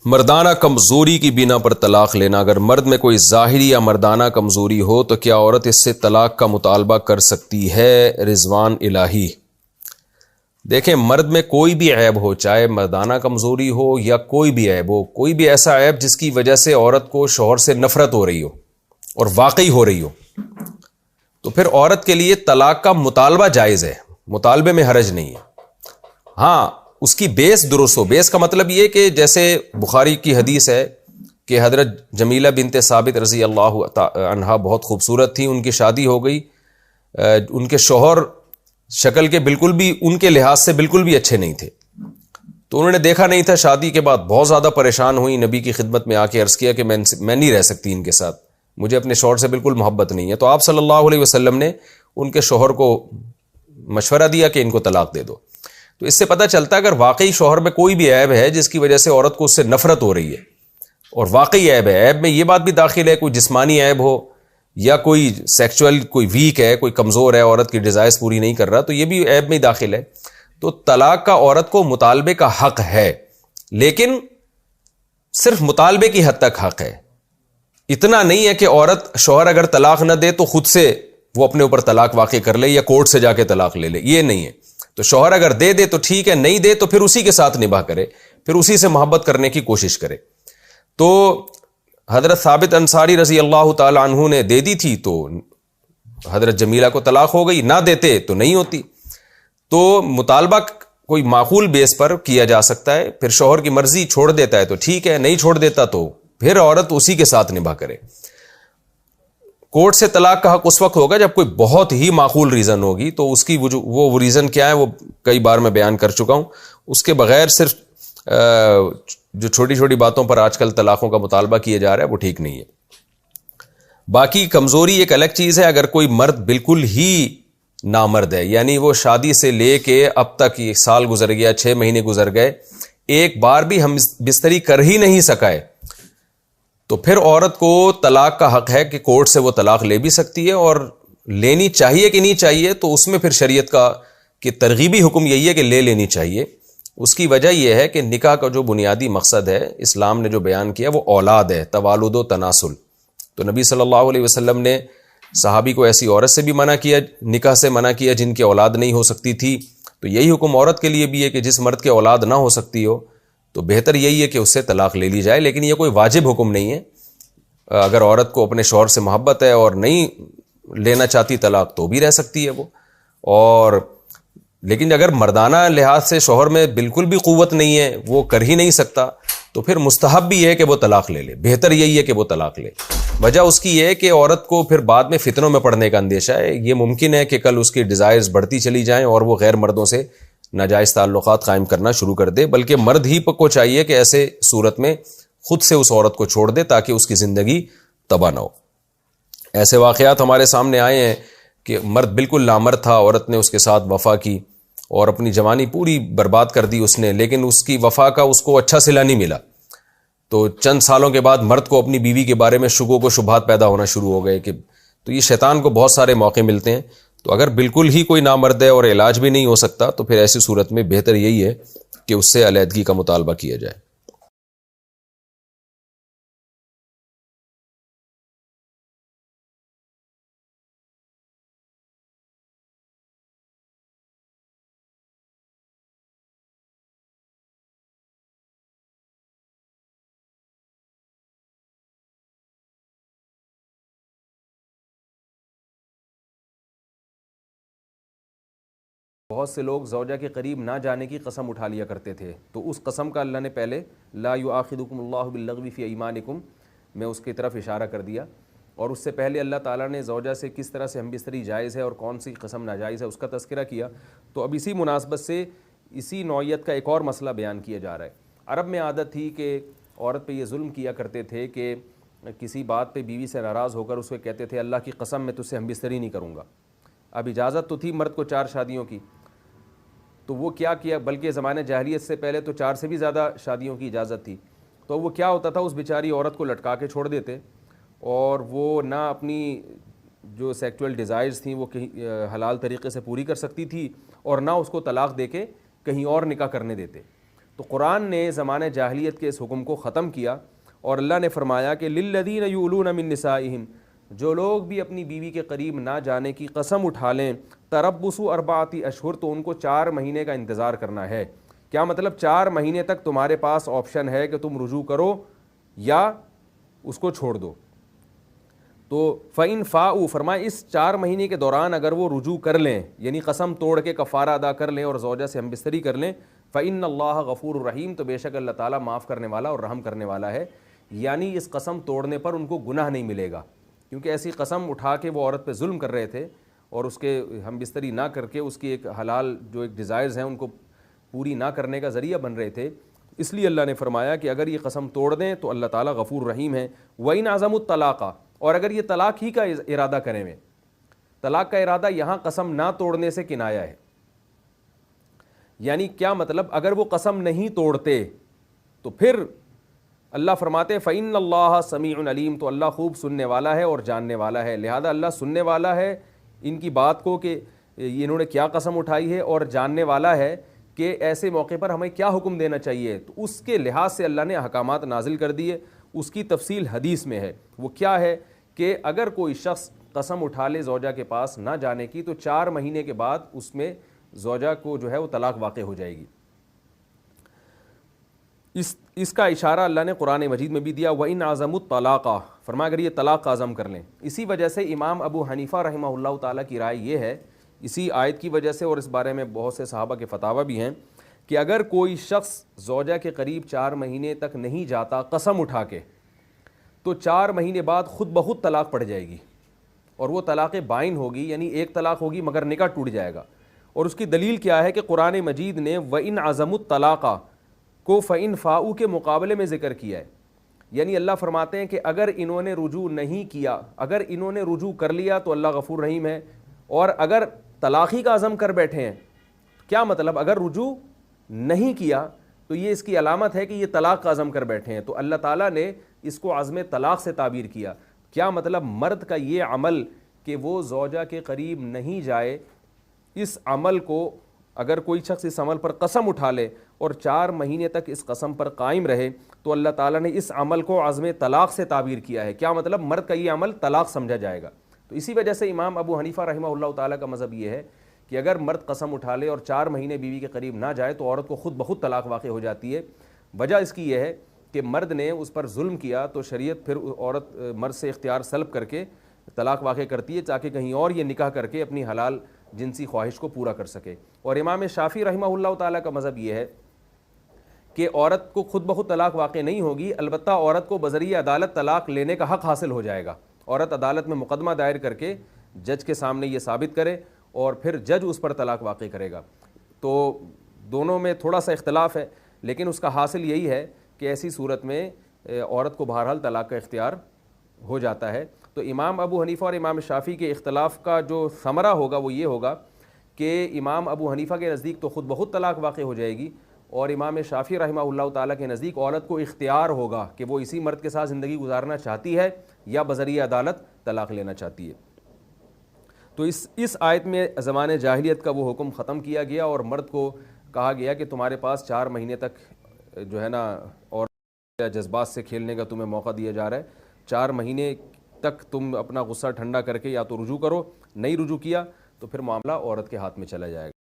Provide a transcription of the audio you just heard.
مردانہ کمزوری کی بنا پر طلاق لینا، اگر مرد میں کوئی ظاہری یا مردانہ کمزوری ہو تو کیا عورت اس سے طلاق کا مطالبہ کر سکتی ہے؟ رضوان الہی۔ دیکھیں، مرد میں کوئی بھی عیب ہو، چاہے مردانہ کمزوری ہو یا کوئی بھی عیب ہو، کوئی بھی ایسا عیب جس کی وجہ سے عورت کو شوہر سے نفرت ہو رہی ہو اور واقعی ہو رہی ہو، تو پھر عورت کے لیے طلاق کا مطالبہ جائز ہے، مطالبے میں حرج نہیں ہے۔ ہاں، اس کی بیس درست ہو۔ بیس کا مطلب یہ کہ جیسے بخاری کی حدیث ہے کہ حضرت جمیلہ بنت ثابت رضی اللہ عنہا بہت خوبصورت تھی، ان کی شادی ہو گئی، ان کے شوہر شکل کے بالکل بھی ان کے لحاظ سے بالکل بھی اچھے نہیں تھے، تو انہوں نے دیکھا نہیں تھا، شادی کے بعد بہت زیادہ پریشان ہوئی، نبی کی خدمت میں آ کے عرض کیا کہ میں نہیں رہ سکتی ان کے ساتھ، مجھے اپنے شوہر سے بالکل محبت نہیں ہے۔ تو آپ صلی اللہ علیہ وسلم نے ان کے شوہر کو مشورہ دیا کہ ان کو طلاق دے دو۔ تو اس سے پتہ چلتا ہے اگر واقعی شوہر میں کوئی بھی عیب ہے جس کی وجہ سے عورت کو اس سے نفرت ہو رہی ہے اور واقعی عیب ہے، عیب میں یہ بات بھی داخل ہے کوئی جسمانی عیب ہو یا کوئی سیکچول کوئی ویک ہے، کوئی کمزور ہے، عورت کی ڈیزائرز پوری نہیں کر رہا، تو یہ بھی عیب میں ہی داخل ہے، تو طلاق کا عورت کو مطالبے کا حق ہے، لیکن صرف مطالبے کی حد تک حق ہے، اتنا نہیں ہے کہ عورت شوہر اگر طلاق نہ دے تو خود سے وہ اپنے اوپر طلاق واقع کر لے یا کورٹ سے جا کے طلاق لے لے، یہ نہیں ہے۔ تو شوہر اگر دے دے تو ٹھیک ہے، نہیں دے تو پھر اسی کے ساتھ نباہ کرے، پھر اسی سے محبت کرنے کی کوشش کرے۔ تو حضرت ثابت انصاری رضی اللہ تعالی عنہ نے دے دی تھی تو حضرت جمیلہ کو طلاق ہو گئی، نہ دیتے تو نہیں ہوتی۔ تو مطالبہ کوئی معقول بیس پر کیا جا سکتا ہے، پھر شوہر کی مرضی چھوڑ دیتا ہے تو ٹھیک ہے، نہیں چھوڑ دیتا تو پھر عورت اسی کے ساتھ نباہ کرے۔ کورٹ سے طلاق کا حق اس وقت ہوگا جب کوئی بہت ہی معقول ریزن ہوگی، تو اس کی وہ ریزن کیا ہے وہ کئی بار میں بیان کر چکا ہوں۔ اس کے بغیر صرف جو چھوٹی چھوٹی باتوں پر آج کل طلاقوں کا مطالبہ کیا جا رہا ہے وہ ٹھیک نہیں ہے۔ باقی کمزوری ایک الگ چیز ہے، اگر کوئی مرد بالکل ہی نامرد ہے، یعنی وہ شادی سے لے کے اب تک 1 سال گزر گیا، 6 مہینے گزر گئے، ایک بار بھی ہم بستری کر ہی نہیں سکائے، تو پھر عورت کو طلاق کا حق ہے کہ کورٹ سے وہ طلاق لے بھی سکتی ہے، اور لینی چاہیے کہ نہیں چاہیے تو اس میں پھر شریعت کا کہ ترغیبی حکم یہی ہے کہ لے لینی چاہیے۔ اس کی وجہ یہ ہے کہ نکاح کا جو بنیادی مقصد ہے اسلام نے جو بیان کیا وہ اولاد ہے، توالد و تناسل۔ تو نبی صلی اللہ علیہ وسلم نے صحابی کو ایسی عورت سے بھی منع کیا، نکاح سے منع کیا جن کی اولاد نہیں ہو سکتی تھی، تو یہی حکم عورت کے لیے بھی ہے کہ جس مرد کے اولاد نہ ہو سکتی ہو تو بہتر یہی ہے کہ اس سے طلاق لے لی جائے، لیکن یہ کوئی واجب حکم نہیں ہے۔ اگر عورت کو اپنے شوہر سے محبت ہے اور نہیں لینا چاہتی طلاق تو بھی رہ سکتی ہے وہ، اور لیکن اگر مردانہ لحاظ سے شوہر میں بالکل بھی قوت نہیں ہے، وہ کر ہی نہیں سکتا، تو پھر مستحب بھی ہے کہ وہ طلاق لے لے، بہتر یہی ہے کہ وہ طلاق لے۔ وجہ اس کی یہ ہے کہ عورت کو پھر بعد میں فتنوں میں پڑنے کا اندیشہ ہے، یہ ممکن ہے کہ کل اس کی ڈیزائرز بڑھتی چلی جائیں اور وہ غیر مردوں سے ناجائز تعلقات قائم کرنا شروع کر دے، بلکہ مرد ہی کو چاہیے کہ ایسے صورت میں خود سے اس عورت کو چھوڑ دے تاکہ اس کی زندگی تباہ نہ ہو۔ ایسے واقعات ہمارے سامنے آئے ہیں کہ مرد بالکل نامرد تھا، عورت نے اس کے ساتھ وفا کی اور اپنی جوانی پوری برباد کر دی اس نے، لیکن اس کی وفا کا اس کو اچھا صلہ نہیں ملا، تو چند سالوں کے بعد مرد کو اپنی بیوی کے بارے میں شکوک و شبہات پیدا ہونا شروع ہو گئے کہ تو یہ شیطان کو بہت سارے موقع ملتے ہیں۔ تو اگر بالکل ہی کوئی نامرد ہے اور علاج بھی نہیں ہو سکتا تو پھر ایسی صورت میں بہتر یہی ہے کہ اس سے علیحدگی کا مطالبہ کیا جائے۔ بہت سے لوگ زوجہ کے قریب نہ جانے کی قسم اٹھا لیا کرتے تھے، تو اس قسم کا اللہ نے پہلے لا یؤاخذکم اللہ باللغو فی ایمانکم میں اس کی طرف اشارہ کر دیا، اور اس سے پہلے اللہ تعالیٰ نے زوجہ سے کس طرح سے ہم بستری جائز ہے اور کون سی قسم ناجائز ہے اس کا تذکرہ کیا۔ تو اب اسی مناسبت سے اسی نوعیت کا ایک اور مسئلہ بیان کیا جا رہا ہے۔ عرب میں عادت تھی کہ عورت پہ یہ ظلم کیا کرتے تھے کہ کسی بات پہ بیوی سے ناراض ہو کر اس کو کہتے تھے اللہ کی قسم میں تجھ سے ہم بستری نہیں کروں گا۔ اب اجازت تو تھی مرد کو 4 شادیوں کی، تو وہ کیا بلکہ زمانہ جاہلیت سے پہلے تو 4 سے بھی زیادہ شادیوں کی اجازت تھی، تو وہ کیا ہوتا تھا اس بیچاری عورت کو لٹکا کے چھوڑ دیتے، اور وہ نہ اپنی جو سیکچول ڈیزائرز تھیں وہ کہیں حلال طریقے سے پوری کر سکتی تھی، اور نہ اس کو طلاق دے کے کہیں اور نکاح کرنے دیتے۔ تو قرآن نے زمانہ جاہلیت کے اس حکم کو ختم کیا اور اللہ نے فرمایا کہ للذین یؤلون من نسائہم، جو لوگ بھی اپنی بیوی کے قریب نہ جانے کی قسم اٹھا لیں، تربص اربعۃ اشہر، تو ان کو 4 مہینے کا انتظار کرنا ہے۔ کیا مطلب 4 مہینے تک تمہارے پاس آپشن ہے کہ تم رجوع کرو یا اس کو چھوڑ دو۔ تو فَإِن فَاءُوا، فرمایا اس 4 مہینے کے دوران اگر وہ رجوع کر لیں، یعنی قسم توڑ کے کفارہ ادا کر لیں اور زوجہ سے ہم بستری کر لیں، فَإِنَّ اللَّهَ غَفُورٌ رَحِيمٌ، تو بے شک اللہ تعالیٰ معاف کرنے والا اور رحم کرنے والا ہے۔ یعنی اس قسم توڑنے پر ان کو گناہ نہیں ملے گا، کیونکہ ایسی قسم اٹھا کے وہ عورت پہ ظلم کر رہے تھے اور اس کے ہم بستری نہ کر کے اس کی ایک حلال جو ایک ڈیزائرز ہیں ان کو پوری نہ کرنے کا ذریعہ بن رہے تھے۔ اس لیے اللہ نے فرمایا کہ اگر یہ قسم توڑ دیں تو اللہ تعالیٰ غفور رحیم ہے۔ وَإِنْ عَزَمُوا الطَّلَاقَ، اور اگر یہ طلاق ہی کا ارادہ کریں میں، طلاق کا ارادہ یہاں قسم نہ توڑنے سے کنایہ ہے۔ یعنی کیا مطلب، اگر وہ قسم نہیں توڑتے تو پھر اللہ فرماتے فَإِنَّ اللَّهَ سَمِيعٌ عَلِيمٌ، تو اللہ خوب سننے والا ہے اور جاننے والا ہے۔ لہذا اللہ سننے والا ہے ان کی بات کو کہ انہوں نے کیا قسم اٹھائی ہے، اور جاننے والا ہے کہ ایسے موقع پر ہمیں کیا حکم دینا چاہیے۔ تو اس کے لحاظ سے اللہ نے احکامات نازل کر دیے، اس کی تفصیل حدیث میں ہے۔ وہ کیا ہے کہ اگر کوئی شخص قسم اٹھا لے زوجہ کے پاس نہ جانے کی، تو 4 مہینے کے بعد اس میں زوجہ کو جو ہے وہ طلاق واقع ہو جائے گی۔ اس کا اشارہ اللہ نے قرآن مجید میں بھی دیا، وَإِنْ عَزَمُوا الطَّلَاقَ، فرمایا اگر یہ طلاق کا عزم کر لیں۔ اسی وجہ سے امام ابو حنیفہ رحمہ اللہ تعالیٰ کی رائے یہ ہے، اسی آیت کی وجہ سے، اور اس بارے میں بہت سے صحابہ کے فتاوی بھی ہیں، کہ اگر کوئی شخص زوجہ کے قریب 4 مہینے تک نہیں جاتا قسم اٹھا کے، تو 4 مہینے بعد خود بخود طلاق پڑ جائے گی، اور وہ طلاق بائن ہوگی، یعنی ایک طلاق ہوگی مگر نکاح ٹوٹ جائے گا۔ اور اس کی دلیل کیا ہے کہ قرآن مجید نے وَإِنْ عَزَمُوا الطَّلَاقَ کو فَإِنْ فَاءُوا کے مقابلے میں ذکر کیا ہے۔ یعنی اللہ فرماتے ہیں کہ اگر انہوں نے رجوع نہیں کیا، اگر انہوں نے رجوع کر لیا تو اللہ غفور رحیم ہے، اور اگر طلاقی کا عزم کر بیٹھے ہیں، کیا مطلب اگر رجوع نہیں کیا تو یہ اس کی علامت ہے کہ یہ طلاق کا عزم کر بیٹھے ہیں، تو اللہ تعالیٰ نے اس کو عزم طلاق سے تعبیر کیا۔ کیا مطلب مرد کا یہ عمل کہ وہ زوجہ کے قریب نہیں جائے، اس عمل کو اگر کوئی شخص اس عمل پر قسم اٹھا لے اور 4 مہینے تک اس قسم پر قائم رہے، تو اللہ تعالیٰ نے اس عمل کو عزم طلاق سے تعبیر کیا ہے۔ کیا مطلب مرد کا یہ عمل طلاق سمجھا جائے گا۔ تو اسی وجہ سے امام ابو حنیفہ رحمہ اللہ تعالیٰ کا مذہب یہ ہے کہ اگر مرد قسم اٹھا لے اور 4 مہینے بیوی کے قریب نہ جائے تو عورت کو خود بخود طلاق واقع ہو جاتی ہے۔ وجہ اس کی یہ ہے کہ مرد نے اس پر ظلم کیا تو شریعت پھر عورت مرد سے اختیار سلب کر کے طلاق واقع کرتی ہے، تاکہ کہیں اور یہ نکاح کر کے اپنی حلال جنسی خواہش کو پورا کر سکے۔ اور امام شافعی رحمہ اللہ تعالیٰ کا مذہب یہ ہے کہ عورت کو خود بخود طلاق واقع نہیں ہوگی، البتہ عورت کو بذریعہ عدالت طلاق لینے کا حق حاصل ہو جائے گا۔ عورت عدالت میں مقدمہ دائر کر کے جج کے سامنے یہ ثابت کرے اور پھر جج اس پر طلاق واقع کرے گا۔ تو دونوں میں تھوڑا سا اختلاف ہے، لیکن اس کا حاصل یہی ہے کہ ایسی صورت میں عورت کو بہرحال طلاق کا اختیار ہو جاتا ہے۔ تو امام ابو حنیفہ اور امام شافعی کے اختلاف کا جو ثمرہ ہوگا وہ یہ ہوگا کہ امام ابو حنیفہ کے نزدیک تو خود بخود طلاق واقع ہو جائے گی، اور امام شافعی رحمہ اللہ تعالیٰ کے نزدیک عورت کو اختیار ہوگا کہ وہ اسی مرد کے ساتھ زندگی گزارنا چاہتی ہے یا بذریعہ عدالت طلاق لینا چاہتی ہے۔ تو اس آیت میں زمانے جاہلیت کا وہ حکم ختم کیا گیا، اور مرد کو کہا گیا کہ تمہارے پاس 4 مہینے تک جو ہے نا اور جذبات سے کھیلنے کا تمہیں موقع دیا جا رہا ہے۔ 4 مہینے تک تم اپنا غصہ ٹھنڈا کر کے یا تو رجوع کرو، نہیں رجوع کیا تو پھر معاملہ عورت کے ہاتھ میں چلا جائے گا۔